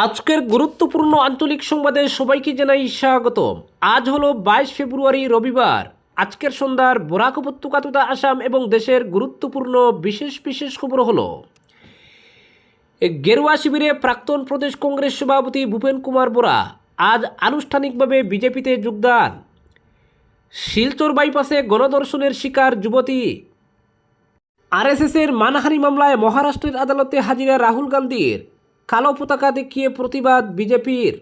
আজকের গুরুত্বপূর্ণ আঞ্চলিক সংবাদে সবাইকে জানাই স্বাগতম। আজ হলো 22 ফেব্রুয়ারি রবিবার। আজকের সন্ধ্যার বরাক উপত্যকা তথা আসাম এবং দেশের গুরুত্বপূর্ণ বিশেষ বিশেষ খবর হলো গেরুয়া শিবিরে প্রাক্তন প্রদেশ কংগ্রেস সভাপতি ভূপেন কুমার বরা আজ আনুষ্ঠানিকভাবে বিজেপিতে যোগদান। শিলচর বাইপাসে গণধর্ষণের শিকার যুবতী। আরএসএসের মানহানি মামলায় মহারাষ্ট্রের আদালতে হাজিরা রাহুল গান্ধীর। কালো পতাকা দেখিয়ে প্রতিবাদ বিজেপির।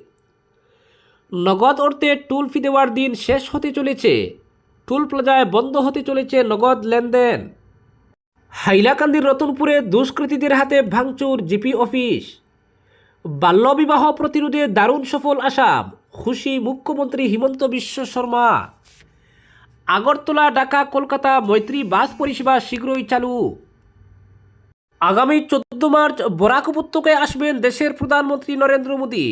নগদ অর্থে টুল ফি দেওয়ার দিন শেষ হতে চলেছে। টুল প্লাজায় বন্ধ হতে চলেছে নগদ লেনদেন। হাইলাকান্দির রতনপুরে দুষ্কৃতীদের হাতে ভাঙচুর জিপি অফিস। বাল্যবিবাহ প্রতিরোধে দারুণ সফল আসাম, খুশি মুখ্যমন্ত্রী হিমন্ত বিশ্ব শর্মা। আগরতলা, ঢাকা, কলকাতা মৈত্রী বাস পরিষেবা শীঘ্রই চালু। আগামী 14 মার্চ বরাক উপত্যকায় আসবেন দেশের প্রধানমন্ত্রী নরেন্দ্র মোদী।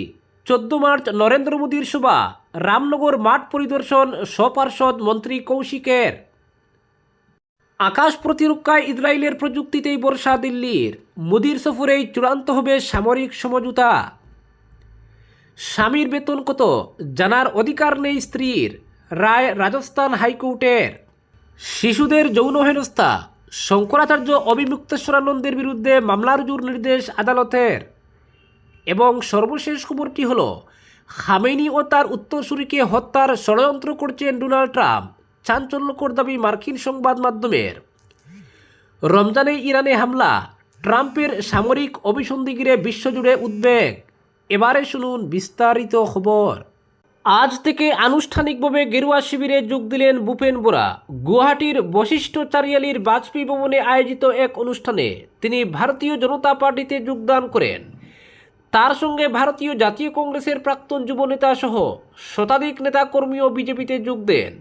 14 মার্চ নরেন্দ্র মোদীর সভা, রামনগর মাঠ পরিদর্শন স্বপার্ষদ মন্ত্রী কৌশিকের। আকাশ প্রতিরক্ষায় ইসরায়েলের প্রযুক্তিতেই ভরসা দিল্লির। মোদীর সফরেই চূড়ান্ত হবে সামরিক সমঝোতা। স্বামীর বেতন কত জানার অধিকার নেই স্ত্রীর, রায় রাজস্থান হাইকোর্টের। শিশুদের যৌন হেনস্থা, শঙ্করাচার্য অবিমুক্তেশ্বরানন্দের বিরুদ্ধে মামলা রুজুর নির্দেশ আদালতের। এবং সর্বশেষ খবরটি হল খামেনি ও তার উত্তরসূরিকে হত্যার ষড়যন্ত্র করছেন ডোনাল্ড ট্রাম্প, চাঞ্চল্যকর দাবি মার্কিন সংবাদ মাধ্যমের। রমজানে ইরানে হামলা, ট্রাম্পের সামরিক অভিসন্ধি ঘিরে বিশ্বজুড়ে উদ্বেগ। এবারে শুনুন বিস্তারিত খবর। আজ থেকে আনুষ্ঠানিকভাবে গেরুয়া শিবিরে যোগ দিলেন ভূপেন বরা। গুয়াহাটির বশিষ্ঠ চারিয়ালির বাজপেয়ী ভবনে আয়োজিত এক অনুষ্ঠানে তিনি ভারতীয় জনতা পার্টিতে যোগদান করেন। তার সঙ্গে ভারতীয় জাতীয় কংগ্রেসের প্রাক্তন যুবনেতা সহ শতাধিক নেতাকর্মীও বিজেপিতে যোগ দেন।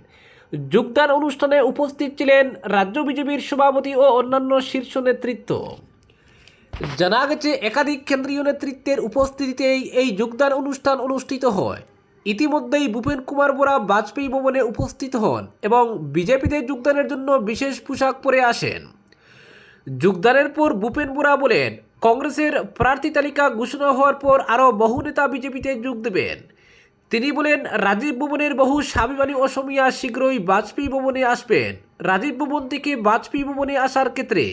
যোগদান অনুষ্ঠানে উপস্থিত ছিলেন রাজ্য বিজেপির সভাপতি ও অন্যান্য শীর্ষ নেতৃত্ব। জানা গেছে একাধিক কেন্দ্রীয় নেতৃত্বের উপস্থিতিতেই এই যোগদান অনুষ্ঠান অনুষ্ঠিত হয়। ইতিমধ্যেই ভূপেন কুমার বরা বাজপেয়ী ভবনে উপস্থিত হন এবং বিজেপিতে যোগদানের জন্য বিশেষ পোশাক পরে আসেন। যোগদানের পর ভূপেন বরা বলেন, কংগ্রেসের প্রার্থী তালিকা ঘোষণা হওয়ার পর আরও বহু নেতা বিজেপিতে যোগ দেবেন। তিনি বলেন, রাজীব ভবনের বহু স্বাভিমানী অসমিয়া শীঘ্রই বাজপেয়ী ভবনে আসবেন। রাজীব ভবন থেকে বাজপেয়ী ভবনে আসার ক্ষেত্রে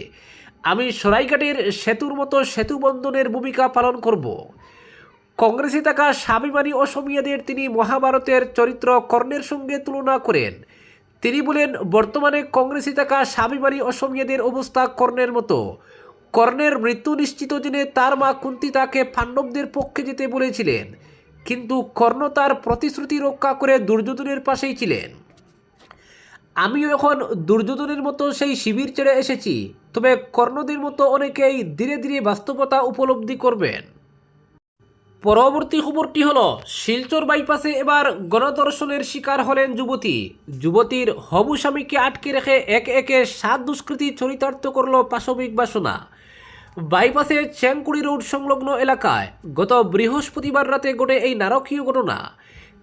আমি সরাইঘাটের সেতুর মতো সেতু বন্ধনের ভূমিকা পালন করব। কংগ্রেসে থাকা স্বাভিমানী অসমিয়াদের তিনি মহাভারতের চরিত্র কর্ণের সঙ্গে তুলনা করেন। তিনি বলেন, বর্তমানে কংগ্রেসে থাকা স্বাভিমানী অসমিয়াদের অবস্থা কর্ণের মতো। কর্ণের মৃত্যু নিশ্চিত জেনে তার মা কুন্তী তাকে পাণ্ডবদের পক্ষে যেতে বলেছিলেন, কিন্তু কর্ণ তার প্রতিশ্রুতি রক্ষা করে দুর্যোধনের পাশেই ছিলেন। আমিও এখন দুর্যোধনের মতো সেই শিবির ছেড়ে এসেছি, তবে কর্ণদের মতো অনেকেই ধীরে ধীরে বাস্তবতা উপলব্ধি করবেন। পরবর্তী খবরটি হলো শিলচর বাইপাসে এবার গণধর্ষণের শিকার হলেন যুবতী। যুবতীর হবু স্বামীকে আটকে রেখে একে একে 7 দুষ্কৃতী চরিতার্থ করল পাশবিক বাসনা। বাইপাসের চ্যাংকুড়ি রোড সংলগ্ন এলাকায় গত বৃহস্পতিবার রাতে ঘটে এই নারকীয় ঘটনা।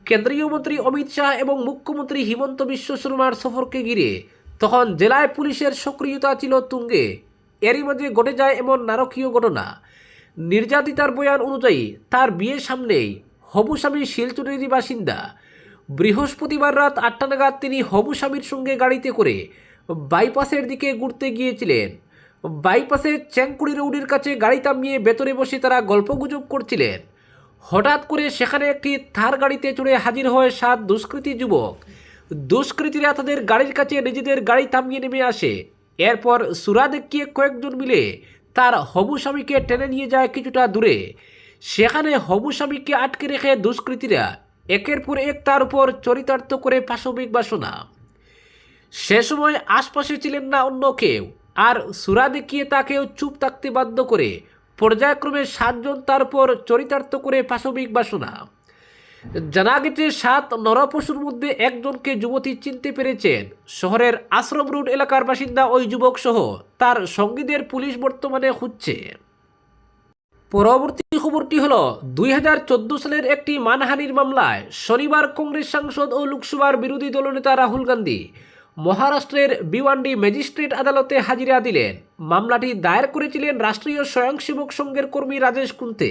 কেন্দ্রীয় মন্ত্রী অমিত শাহ এবং মুখ্যমন্ত্রী হিমন্ত বিশ্ব শর্মার সফরকে ঘিরে তখন জেলায় পুলিশের সক্রিয়তা ছিল তুঙ্গে। এরই মাঝে ঘটে যায় এমন নারকীয় ঘটনা। নির্যাতিতার বয়ান অনুযায়ী তার বিয়ের সামনেই হবু স্বামী শিলচরেরই বাসিন্দা। বৃহস্পতিবার রাত 8টা নাগাদ তিনি হবু স্বামীর সঙ্গে গাড়িতে করে বাইপাসের দিকে ঘুরতে গিয়েছিলেন। বাইপাসের চ্যাংকুড়ি রোডের কাছে গাড়ি থামিয়ে ভেতরে বসে তারা গল্পগুজব করছিলেন। হঠাৎ করে সেখানে একটি থার গাড়িতে চড়ে হাজির হয় 7 দুষ্কৃতী যুবক। দুষ্কৃতীরা তাদের গাড়ির কাছে নিজেদের গাড়ি থামিয়ে নেমে আসে। এরপর সুরা দেখিয়ে কয়েকজন মিলে তার হবু স্বামীকে টেনে নিয়ে যায় কিছুটা দূরে। সেখানে হবু স্বামীকে আটকে রেখে দুষ্কৃতীরা একের পর এক তার উপর চরিতার্থ করে পাশবিক বাসনা। সে সময় আশপাশে ছিলেন না অন্য কেউ, আর সুরা দেখিয়ে তাকেও চুপ থাকতে বাধ্য করে পর্যায়ক্রমে 7 জন তার উপর চরিতার্থ করে পাশবিক বাসনা। জানা গেছে 7 নরপশুর মধ্যে একজনকে যুবতী চিনতে পেরেছেন। শহরের আশ্রম রোড এলাকার বাসিন্দা ওই যুবক সহ তার সঙ্গীদের পুলিশ বর্তমানে খুঁজছে। পরবর্তী খবরটি হল 2014 সালের একটি মানহানির মামলায় শনিবার কংগ্রেস সাংসদ ও লোকসভার বিরোধী দলনেতা রাহুল গান্ধী মহারাষ্ট্রের ভিওয়ান্ডি ম্যাজিস্ট্রেট আদালতে হাজিরা দিলেন। মামলাটি দায়ের করেছিলেন রাষ্ট্রীয় স্বয়ংসেবক সংঘের কর্মী রাজেশ কুন্তে।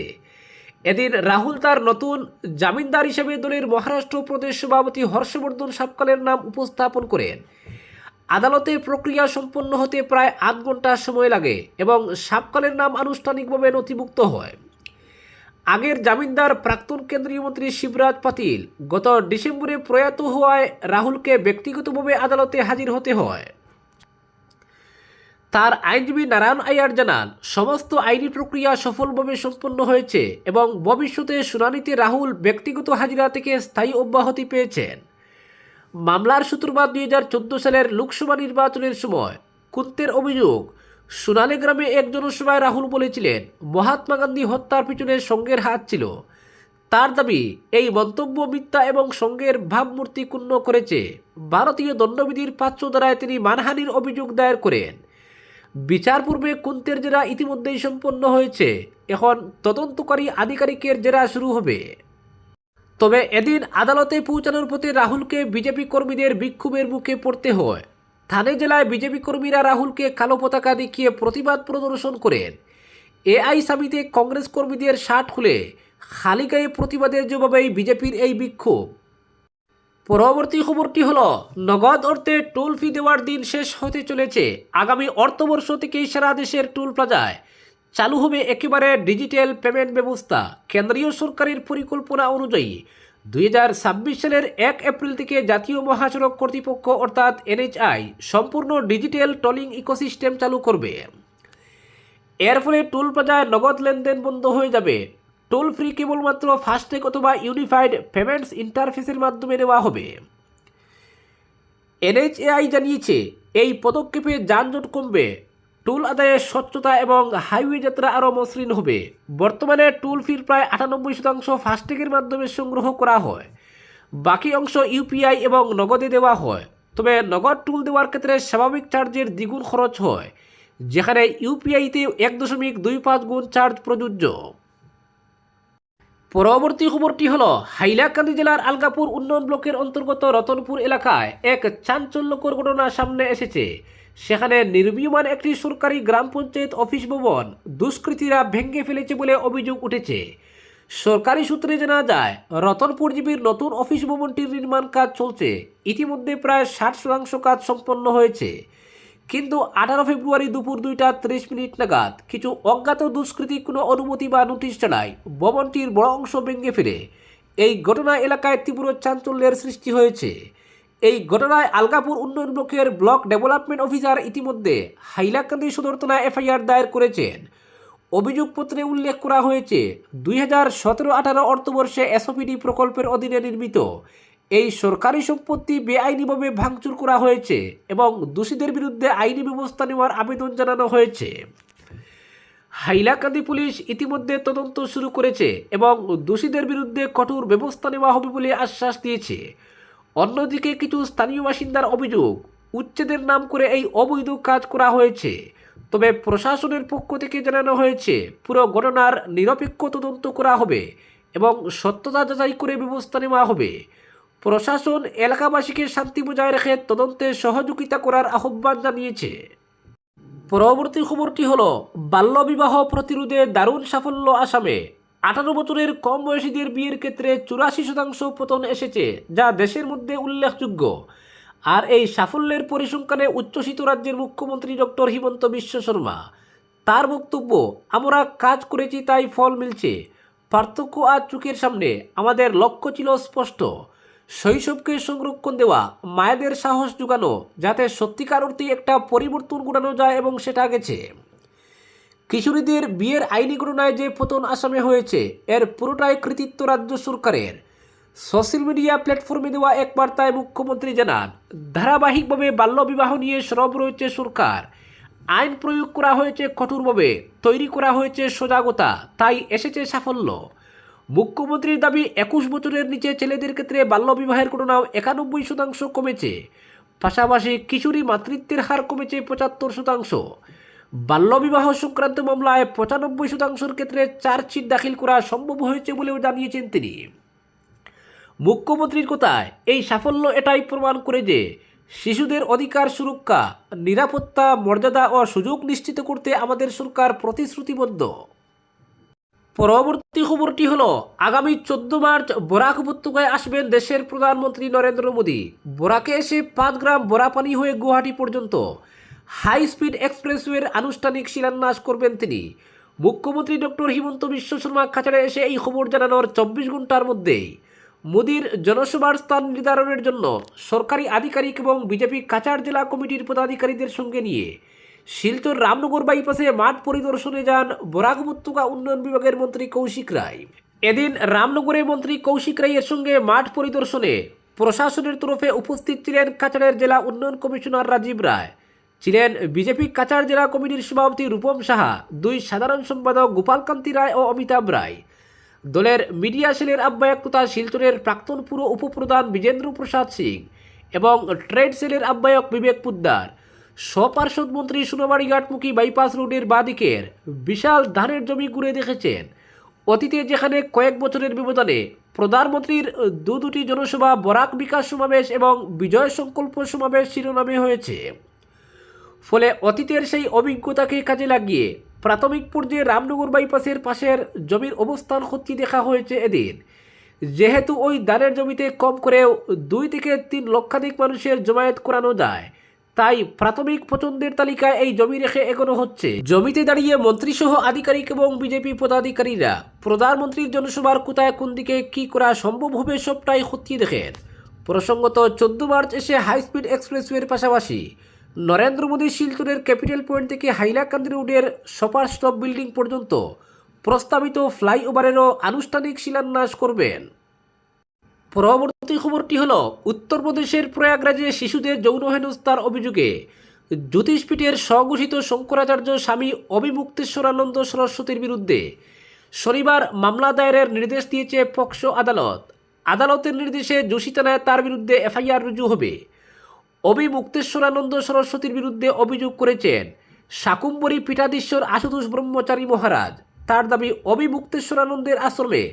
এদিন রাহুল তার নতুন জামিনদার হিসেবে দলের মহারাষ্ট্র প্রদেশ সভাপতি হর্ষবর্ধন সাপকালের নাম উপস্থাপন করেন। আদালতের প্রক্রিয়া সম্পন্ন হতে প্রায় ৮ ঘন্টা সময় লাগে এবং সাপকালের নাম আনুষ্ঠানিকভাবে নথিভুক্ত হয়। আগের জামিনদার প্রাক্তন কেন্দ্রীয় মন্ত্রী শিবরাজ পাতিল গত ডিসেম্বরে প্রয়াত হওয়ায় রাহুলকে ব্যক্তিগতভাবে আদালতে হাজির হতে হয়। তার আইনজীবী নারায়ণ আয়ার জানান, সমস্ত আইনি প্রক্রিয়া সফলভাবে সম্পন্ন হয়েছে এবং ভবিষ্যতে শুনানিতে রাহুল ব্যক্তিগত হাজিরা থেকে স্থায়ী অব্যাহতি পেয়েছেন। মামলার সূত্রপাত 2014 সালের লোকসভা নির্বাচনের সময়। কুন্তের অভিযোগ, সোনালী গ্রামে এক জনসভায় রাহুল বলেছিলেন মহাত্মা গান্ধী হত্যার পিছনে সঙ্ঘের হাত ছিল। তার দাবি, এই মন্তব্য মিথ্যা এবং সঙ্ঘের ভাবমূর্তি ক্ষুণ্ণ করেছে। ভারতীয় দণ্ডবিধির 500 ধারায় তিনি মানহানির অভিযোগ দায়ের করেন। বিচার পূর্বে কুন্তের জেরা ইতিমধ্যেই সম্পন্ন হয়েছে, এখন তদন্তকারী আধিকারিকের জেরা শুরু হবে। তবে এদিন আদালতে পৌঁছানোর পথে রাহুলকে বিজেপি কর্মীদের বিক্ষোভের মুখে পড়তে হয়। থানে জেলায় বিজেপি কর্মীরা রাহুলকে কালো পতাকা দেখিয়ে প্রতিবাদ প্রদর্শন করেন। এআইএসএফে কংগ্রেস কর্মীদের শার্ট খুলে খালি গায়ে প্রতিবাদের জবাবেই বিজেপির এই বিক্ষোভ। পরবর্তী খবরটি হলো, নগদ অর্থে টোল ফি দেওয়ার দিন শেষ হতে চলেছে। আগামী অর্থবর্ষ থেকেই সারা দেশের টোল প্লাজায় চালু হবে একেবারে ডিজিটাল পেমেন্ট ব্যবস্থা। কেন্দ্রীয় সরকারের পরিকল্পনা অনুযায়ী 2026 সালের 1 এপ্রিল থেকে জাতীয় মহাসড়ক কর্তৃপক্ষ অর্থাৎ এনএইচআই সম্পূর্ণ ডিজিটাল টোলিং ইকোসিস্টেম চালু করবে। এর ফলে টোল প্লাজায় নগদ লেনদেন বন্ধ হয়ে যাবে। টোল ফ্রি কেবলমাত্র ফাস্ট্যাগ অথবা ইউনিফাইড পেমেন্টস ইন্টারফেসের মাধ্যমে নেওয়া হবে। এনএইচএআই জানিয়েছে, এই পদক্ষেপে যানজট কমবে, টোল আদায়ের স্বচ্ছতা এবং হাইওয়ে যাত্রা আরও মসৃণ হবে। বর্তমানে টোল ফির প্রায় 98% ফাস্ট্যাগের মাধ্যমে সংগ্রহ করা হয়, বাকি অংশ ইউপিআই এবং নগদে দেওয়া হয়। তবে নগদ টোল দেওয়ার ক্ষেত্রে স্বাভাবিক চার্জের দ্বিগুণ খরচ হয়, যেখানে ইউপিআইতে 1.25 গুণ চার্জ প্রযোজ্য। পরবর্তী খবরটি হলো, হাইলাকান্দি জেলার আলগাপুর উন্নয়ন ব্লকের অন্তর্গত রতনপুর এলাকায় এক চাঞ্চল্যকর ঘটনা সামনে এসেছে। সেখানে নির্মীয়মান একটি সরকারি গ্রাম পঞ্চায়েত অফিস ভবন দুষ্কৃতীরা ভেঙে ফেলেছে বলে অভিযোগ উঠেছে। সরকারি সূত্রে জানা যায়, রতনপুর জিপির নতুন অফিস ভবনটির নির্মাণ কাজ চলছে। ইতিমধ্যে প্রায় 60% কাজ সম্পন্ন হয়েছে, কিন্তু 18 ফেব্রুয়ারি দুপুর 2:30 নাগাদ কিছু অজ্ঞাত দুষ্কৃতী কোনো অনুমতি বা নোটিশ ছাড়াই ভবনটির বড় অংশ ভেঙে ফেলে এই ঘটনা এলাকায় তীব্র চাঞ্চল্যের সৃষ্টি হয়েছে। এই ঘটনায় আলগাপুর উন্নয়ন ব্লকের ব্লক ডেভেলপমেন্ট অফিসার ইতিমধ্যে হাইলাকান্দি সদর থানায় এফআইআর দায়ের করেছেন। অভিযোগপত্রে উল্লেখ করা হয়েছে, 2017-18 অর্থবর্ষে এসওপিডি প্রকল্পের অধীনে নির্মিত এই সরকারি সম্পত্তি বেআইনিভাবে ভাঙচুর করা হয়েছে এবং দোষীদের বিরুদ্ধে আইনি ব্যবস্থা নেওয়ার আবেদন জানানো হয়েছে। হাইলাকান্দি পুলিশ ইতিমধ্যে তদন্ত শুরু করেছে এবং দোষীদের বিরুদ্ধে কঠোর ব্যবস্থা নেওয়া হবে বলে আশ্বাস দিয়েছে। অন্যদিকে কিছু স্থানীয় বাসিন্দার অভিযোগ, উচ্ছেদের নাম করে এই অবৈধ কাজ করা হয়েছে। তবে প্রশাসনের পক্ষ থেকে জানানো হয়েছে, পুরো ঘটনার নিরপেক্ষ তদন্ত করা হবে এবং সত্যতা যাচাই করে ব্যবস্থা নেওয়া হবে। প্রশাসন এলাকাবাসীকে শান্তি বজায় রেখে তদন্তে সহযোগিতা করার আহ্বান জানিয়েছে। পরবর্তী খবরটি হলো, বাল্যবিবাহ প্রতিরোধে দারুণ সাফল্য আসামে। 18 বছরের কম বয়সীদের বিয়ের ক্ষেত্রে 84% পতন এসেছে, যা দেশের মধ্যে উল্লেখযোগ্য। আর এই সাফল্যের পরিসংখ্যানে উচ্ছ্বসিত রাজ্যের মুখ্যমন্ত্রী ডক্টর হিমন্ত বিশ্ব শর্মা। তার বক্তব্য, আমরা কাজ করেছি তাই ফল মিলছে। পার্থক্য আজ চোখের সামনে। আমাদের লক্ষ্য ছিল স্পষ্ট, শৈশবকে সংরক্ষণ দেওয়া, মায়েদের সাহস জোগানো, যাতে সত্যিকার অর্থে একটা পরিবর্তন ঘটানো যায়, এবং সেটা গেছে। কিশোরীদের বিয়ের আইনি ঘটনায় যে পতন আসামে হয়েছে, এর পুরোটাই কৃতিত্ব রাজ্য সরকারের। সোশ্যাল মিডিয়া প্ল্যাটফর্মে দেওয়া এক বার্তায় মুখ্যমন্ত্রী জানান, ধারাবাহিকভাবে বাল্যবিবাহ নিয়ে সরব রয়েছে সরকার। আইন প্রয়োগ করা হয়েছে কঠোরভাবে, তৈরি করা হয়েছে সজাগতা, তাই এসেছে সাফল্য। মুখ্যমন্ত্রীর দাবি, 21 বছরের নিচে ছেলেদের ক্ষেত্রে বাল্যবিবাহের ঘটনাও 91% কমেছে। পাশাপাশি কিশোরী মাতৃত্বের হার কমেছে 75%। বাল্যবিবাহ সংক্রান্ত মামলায় 95%-র ক্ষেত্রে চার্জশিট দাখিল করা সম্ভব হয়েছে বলেও জানিয়েছেন তিনি। মুখ্যমন্ত্রীর কথায়, এই সাফল্য এটাই প্রমাণ করে যে শিশুদের অধিকার সুরক্ষা, নিরাপত্তা, মর্যাদা ও সুযোগ নিশ্চিত করতে আমাদের সরকার প্রতিশ্রুতিবদ্ধ। পরবর্তী খবরটি হলো আগামী 14 মার্চ বরাক উপত্যকায় আসবেন দেশের প্রধানমন্ত্রী নরেন্দ্র মোদী। বরাকে এসে 5 গ্রাম বরাপানি হয়ে গুয়াহাটি পর্যন্ত হাই স্পিড এক্সপ্রেসওয়ের আনুষ্ঠানিক শিলান্যাস করবেন তিনি। মুখ্যমন্ত্রী ডক্টর হিমন্ত বিশ্ব শর্মা কাছাড়ে এসে এই খবর জানানোর 24 ঘন্টার মধ্যেই মোদীর জনসভার স্থান নির্ধারণের জন্য সরকারি আধিকারিক এবং বিজেপি কাছাড় জেলা কমিটির পদাধিকারীদের সঙ্গে নিয়ে শিলচর রামনগর বাইপাসে মাঠ পরিদর্শনে যান বরাক উপত্যকা উন্নয়ন বিভাগের মন্ত্রী কৌশিক রায়। এদিন রামনগরে মন্ত্রী কৌশিক রায়ের সঙ্গে মাঠ পরিদর্শনে প্রশাসনের তরফে উপস্থিত ছিলেন কাছাড়ের জেলা উন্নয়ন কমিশনার রাজীব রায়, ছিলেন বিজেপি কাছাড় জেলা কমিটির সভাপতি রূপম সাহা, 2 সাধারণ সম্পাদক গোপালকান্তি রায় ও অমিতাভ রায়, দলের মিডিয়া সেলের আহ্বায়ক তথা শিলচরের প্রাক্তন পুর উপপ্রধান বিজেন্দ্র প্রসাদ সিং এবং ট্রেড সেলের আহ্বায়ক বিবেক পুদ্দার। স্বপার্ষদ মন্ত্রী সোনাবাড়িঘাটমুখী বাইপাস রোডের বাঁদিকের বিশাল ধানের জমি ঘুরে দেখেছেন। অতীতে যেখানে কয়েক বছরের ব্যবধানে প্রধানমন্ত্রীর দুটি জনসভা বরাক বিকাশ সমাবেশ এবং বিজয় সংকল্প সমাবেশ শিরোনামে হয়েছে, ফলে অতীতের সেই অভিজ্ঞতাকে কাজে লাগিয়ে প্রাথমিক পর্যায়ে রামনগর বাইপাসের পাশের জমির অবস্থান খতিয়ে দেখা হয়েছে এদিন। যেহেতু ওই ধানের জমিতে কম করেও 2 থেকে 3 লক্ষাধিক মানুষের জমায়েত করানো যায়, তাই প্রাথমিক পছন্দের তালিকায় এই জমি রেখে এগোনো হচ্ছে। জমিতে দাঁড়িয়ে মন্ত্রীসহ আধিকারিক এবং বিজেপি পদাধিকারীরা প্রধানমন্ত্রীর জনসভার কোথায় কোন দিকে কী করা সম্ভব হবে সবটাই খতিয়ে দেখেন। প্রসঙ্গত 14 মার্চ এসে হাই স্পিড এক্সপ্রেসওয়ের পাশাপাশি নরেন্দ্র মোদী শিলচরের ক্যাপিটাল পয়েন্ট থেকে হাইলাকান্দি রোডের সুপার স্টপ বিল্ডিং পর্যন্ত প্রস্তাবিত ফ্লাইওভারেরও আনুষ্ঠানিক শিলান্যাস করবেন। পরবর্তী খবরটি হলো উত্তরপ্রদেশের প্রয়াগরাজে শিশুদের যৌন হেনস্থার অভিযোগে জ্যোতিষপীঠের স্বঘোষিত শঙ্করাচার্য স্বামী অবিমুক্তেশ্বরানন্দ সরস্বতীর বিরুদ্ধে শনিবার মামলা দায়েরের নির্দেশ দিয়েছে পক্সো আদালত। আদালতের নির্দেশে যোশী থানায় তার বিরুদ্ধে এফআইআর রুজু হবে। অবিমুক্তেশ্বরানন্দ সরস্বতীর বিরুদ্ধে অভিযোগ করেছেন শাকুম্বরী পীঠাধীশ্বর আশুতোষ ব্রহ্মচারী মহারাজ। তার দাবি অবিমুক্তেশ্বরানন্দের আশ্রমে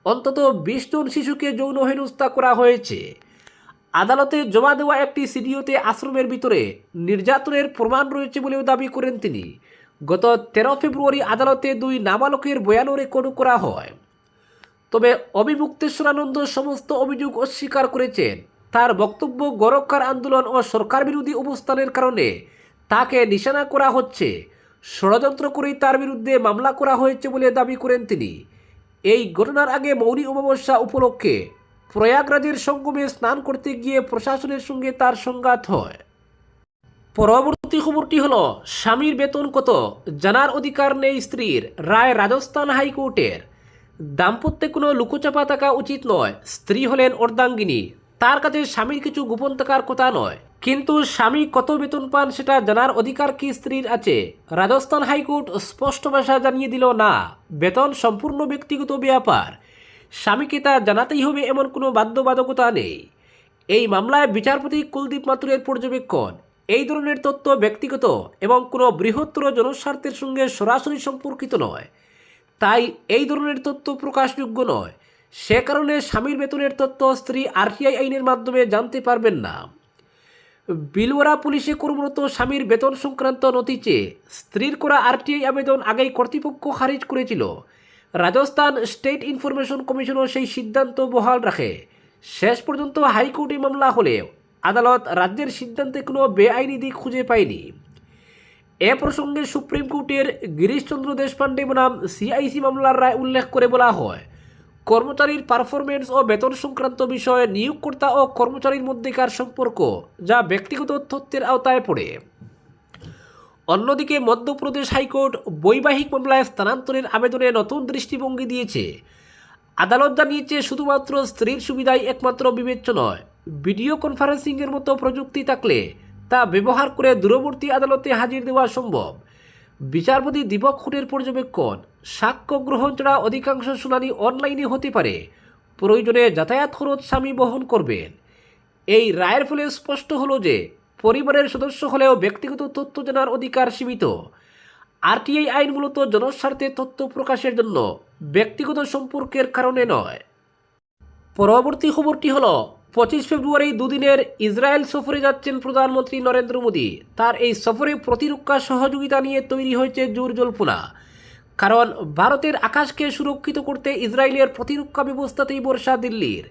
অন্তত 20 জন শিশুকে যৌন হেনস্থা করা হয়েছে। আদালতে জমা দেওয়া একটি সিডিওতে আশ্রমের ভিতরে নির্যাতনের প্রমাণ রয়েছে বলেও দাবি করেন তিনি। গত 13 ফেব্রুয়ারি আদালতে 2 নাবালকের বয়ানও রেকর্ড করা হয়। তবে অবিমুক্তেশ্বরানন্দ সমস্ত অভিযোগ অস্বীকার করেছেন। তার বক্তব্য গোরক্ষার আন্দোলন ও সরকার বিরোধী অবস্থানের কারণে তাকে নিশানা করা হচ্ছে, ষড়যন্ত্র করেই তার বিরুদ্ধে মামলা করা হয়েছে বলে দাবি করেন তিনি। এই ঘটনার আগে মৌনী অমাবস্যা উপলক্ষে প্রয়াগরাজের সঙ্গমে স্নান করতে গিয়ে প্রশাসনের সঙ্গে তার সংঘাত হয়। পরবর্তী খবরটি হলো স্বামীর বেতন কত জানার অধিকার নেই স্ত্রীর, রায় রাজস্থান হাইকোর্টের। দাম্পত্যে কোনো লুকোচাপা থাকা উচিত নয়। স্ত্রী হলেন অর্ধাঙ্গিনী, তার কাছে স্বামীর কিছু গোপন থাকার কথা নয়, কিন্তু স্বামী কত বেতন পান সেটা জানার অধিকার কি স্ত্রীর আছে? রাজস্থান হাইকোর্ট স্পষ্ট ভাষা জানিয়ে দিল, না, বেতন সম্পূর্ণ ব্যক্তিগত ব্যাপার, স্বামীকে তা জানাতেই হবে এমন কোনো বাধ্যবাধকতা নেই। এই মামলায় বিচারপতি কুলদীপ মাথুরের পর্যবেক্ষণ, এই ধরনের তথ্য ব্যক্তিগত এবং কোনো বৃহত্তর জনস্বার্থের সঙ্গে সরাসরি সম্পর্কিত নয়, তাই এই ধরনের তথ্য প্রকাশযোগ্য নয়। সে কারণে স্বামীর বেতনের তথ্য স্ত্রী আরটিআই আইনের মাধ্যমে জানতে পারবেন না। বিলওয়ারা পুলিশে কর্মরত স্বামীর বেতন সংক্রান্ত নথি চেয়ে স্ত্রীর করা আরটিআই আবেদন আগেই কর্তৃপক্ষ খারিজ করেছিল। রাজস্থান স্টেট ইনফরমেশন কমিশনও সেই সিদ্ধান্ত বহাল রাখে। শেষ পর্যন্ত হাইকোর্টে মামলা হলেও আদালত রাজ্যের সিদ্ধান্তে কোনো বেআইনি দিক খুঁজে পায়নি। এ প্রসঙ্গে সুপ্রিম কোর্টের গিরিশচন্দ্র দেশপান্ডে বনাম সিআইসি মামলার রায় উল্লেখ করে বলা হয়, কর্মচারীর পারফরমেন্স ও বেতন সংক্রান্ত বিষয়ে নিয়োগকর্তা ও কর্মচারীর মধ্যেকার সম্পর্ক যা ব্যক্তিগত তথ্যের আওতায় পড়ে। অন্যদিকে মধ্যপ্রদেশ হাইকোর্ট বৈবাহিক মামলায় স্থানান্তরের আবেদনে নতুন দৃষ্টিভঙ্গি দিয়েছে। আদালত জানিয়েছে, শুধুমাত্র স্ত্রীর সুবিধাই একমাত্র বিবেচ্য নয়। ভিডিও কনফারেন্সিংয়ের মতো প্রযুক্তি থাকলে তা ব্যবহার করে দূরবর্তী আদালতে হাজির দেওয়া সম্ভব। বিচারপতি দীপক খুঁটের পর্যবেক্ষণ, সাক্ষ্য গ্রহণ ছাড়া অধিকাংশ শুনানি অনলাইনে হতে পারে, প্রয়োজনে যাতায়াত খরচ স্বামী বহন করবেন। এই রায়ের ফলে স্পষ্ট হলো যে পরিবারের সদস্য হলেও ব্যক্তিগত তথ্য জানার অধিকার সীমিত। আরটিআই আইন মূলত জনস্বার্থে তথ্য প্রকাশের জন্য, ব্যক্তিগত সম্পর্কের কারণে নয়। পরবর্তী খবরটি হলো 25 ফেব্রুয়ারি দুদিনের ইসরায়েল সফরে যাচ্ছেন প্রধানমন্ত্রী নরেন্দ্র মোদী। তার এই সফরে প্রতিরক্ষা সহযোগিতা নিয়ে তৈরি হয়েছে জোর জল্পনা। কারণ ভারতের আকাশকে সুরক্ষিত করতে ইসরায়েলের প্রতিরক্ষা ব্যবস্থাতেই ভরসা দিল্লির।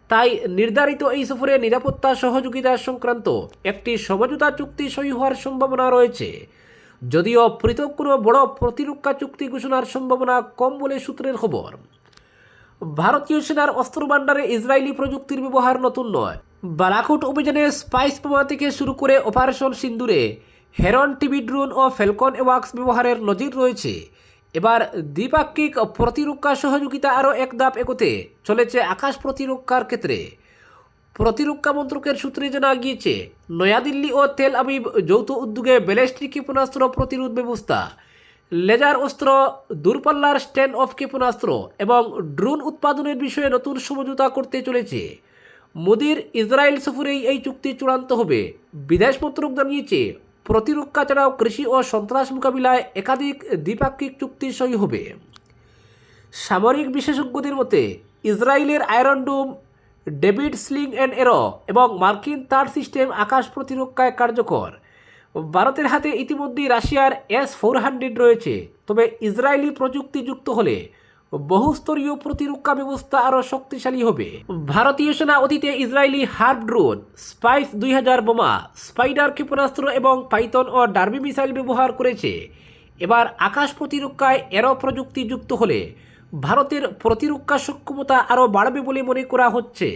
তাই নির্ধারিত এই সফরে নিরাপত্তা সহযোগিতা সংক্রান্ত একটি সমঝোতা চুক্তি সই হওয়ার সম্ভাবনা রয়েছে, যদিও পৃথক কোনো বড় প্রতিরক্ষা চুক্তি ঘোষণার সম্ভাবনা কম বলে সূত্রের খবর। ভারতীয় সেনার অস্ত্রভাণ্ডারে ইসরায়েলি প্রযুক্তির ব্যবহার নতুন নয়। বালাকোট অভিযানে স্পাইস বোমা থেকে শুরু করে অপারেশন সিন্দুরে হেরন টিভি ড্রোন ও ফ্যালকন এওয়াক্স ব্যবহারের নজির রয়েছে। এবার দ্বিপাক্ষিক প্রতিরক্ষা সহযোগিতা আরও এক ধাপ এগোতে চলেছে আকাশ প্রতিরক্ষার ক্ষেত্রে। প্রতিরক্ষা মন্ত্রকের সূত্রে জানা গিয়েছে, নয়াদিল্লি ও তেল আবিব যৌথ উদ্যোগে ব্যালিস্টিক ক্ষেপণাস্ত্র প্রতিরোধ ব্যবস্থা, লেজার অস্ত্র, দূরপাল্লার স্ট্যান্ড অফ ক্ষেপণাস্ত্র এবং ড্রোন উৎপাদনের বিষয়ে নতুন সমঝোতা করতে চলেছে। মোদির ইসরায়েল সফরেই এই চুক্তি চূড়ান্ত হবে। বিদেশ মন্ত্রক জানিয়েছে, প্রতিরক্ষা ছাড়াও কৃষি ও সন্ত্রাস মোকাবিলায় একাধিক দ্বিপাক্ষিক চুক্তি সই হবে। সামরিক বিশেষজ্ঞদের মতে, ইসরায়েলের Iron Dome, David Sling and Arrow এবং মার্কিন তার সিস্টেম আকাশ প্রতিরক্ষায় কার্যকর। ভারতের হাতে ইতিমধ্যেই রাশিয়ার S-400 রয়েছে, তবে ইসরায়েলি প্রযুক্তি যুক্ত হলে বহুস্তরীয় প্রতিরক্ষা ব্যবস্থা আরও শক্তিশালী হবে। ভারতীয় সেনা অতীতে ইসরায়েলি হার্প ড্রোন, স্পাইস 2000 বোমা, স্পাইডার ক্ষেপণাস্ত্র এবং পাইথন ও ডার্বি মিসাইল ব্যবহার করেছে। এবার আকাশ প্রতিরক্ষায় এরো প্রযুক্তি যুক্ত হলে ভারতের প্রতিরক্ষা সক্ষমতা আরও বাড়বে বলে মনে করা হচ্ছে।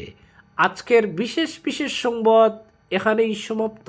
আজকের বিশেষ সংবাদ এখানেই সমাপ্ত।